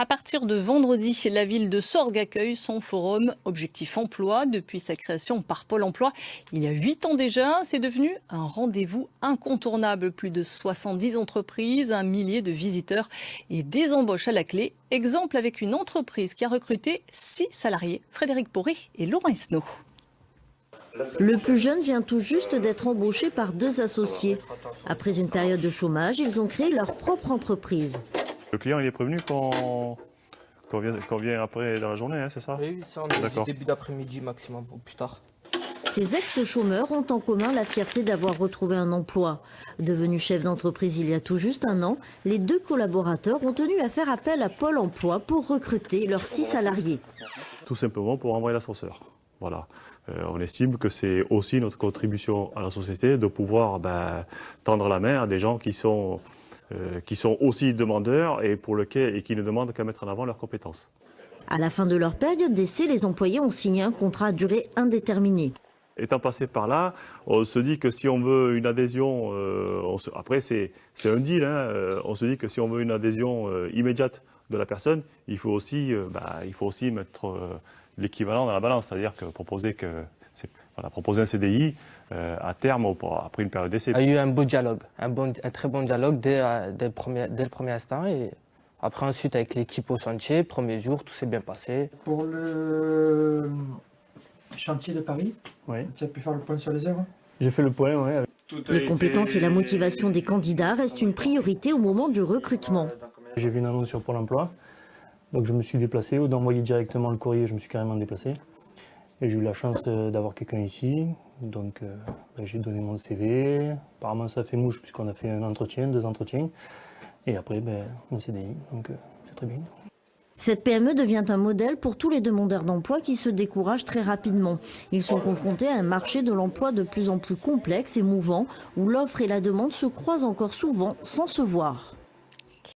À partir de vendredi, la ville de Sorgues accueille son forum Objectif Emploi. Depuis sa création par Pôle Emploi, il y a 8 ans déjà, c'est devenu un rendez-vous incontournable. Plus de 70 entreprises, 1 millier de visiteurs et des embauches à la clé. Exemple avec une entreprise qui a recruté 6 salariés, Frédéric Porry et Laurent Esnault. Le plus jeune vient tout juste d'être embauché par 2 associés. Après une période de chômage, ils ont créé leur propre entreprise. Le client il est prévenu qu'on vient après dans la journée, hein, c'est ça? Oui, ça on a dit début d'après-midi maximum ou plus tard. Ces ex-chômeurs ont en commun la fierté d'avoir retrouvé un emploi. Devenus chefs d'entreprise il y a tout juste un an, les 2 collaborateurs ont tenu à faire appel à Pôle Emploi pour recruter leurs 6 salariés. Tout simplement pour envoyer l'ascenseur. Voilà. On estime que c'est aussi notre contribution à la société de pouvoir tendre la main à des gens qui sont aussi demandeurs et qui ne demandent qu'à mettre en avant leurs compétences. À la fin de leur période d'essai, les employés ont signé un contrat à durée indéterminée. Étant passé par là, on se dit que si on veut une adhésion, après c'est un deal, hein, on se dit que si on veut une adhésion immédiate de la personne, il faut aussi mettre l'équivalent dans la balance, c'est-à-dire que proposer un CDI à terme après une période d'essai. Il y a eu un beau dialogue, un très bon dialogue dès le premier instant et après ensuite avec l'équipe au chantier, premier jour, tout s'est bien passé. Pour le chantier de Paris, tu as pu faire le point sur les œuvres? J'ai fait le point, oui. Les compétences et la motivation des candidats restent une priorité au moment du recrutement. J'ai vu une annonce sur Pôle Emploi, donc je me suis déplacé. Au lieu d'envoyer directement le courrier, je me suis carrément déplacé. Et j'ai eu la chance d'avoir quelqu'un ici, donc j'ai donné mon CV. Apparemment ça fait mouche puisqu'on a fait 2 entretiens. Et après, un CDI, donc c'est très bien. Cette PME devient un modèle pour tous les demandeurs d'emploi qui se découragent très rapidement. Ils sont confrontés à un marché de l'emploi de plus en plus complexe et mouvant, où l'offre et la demande se croisent encore souvent sans se voir.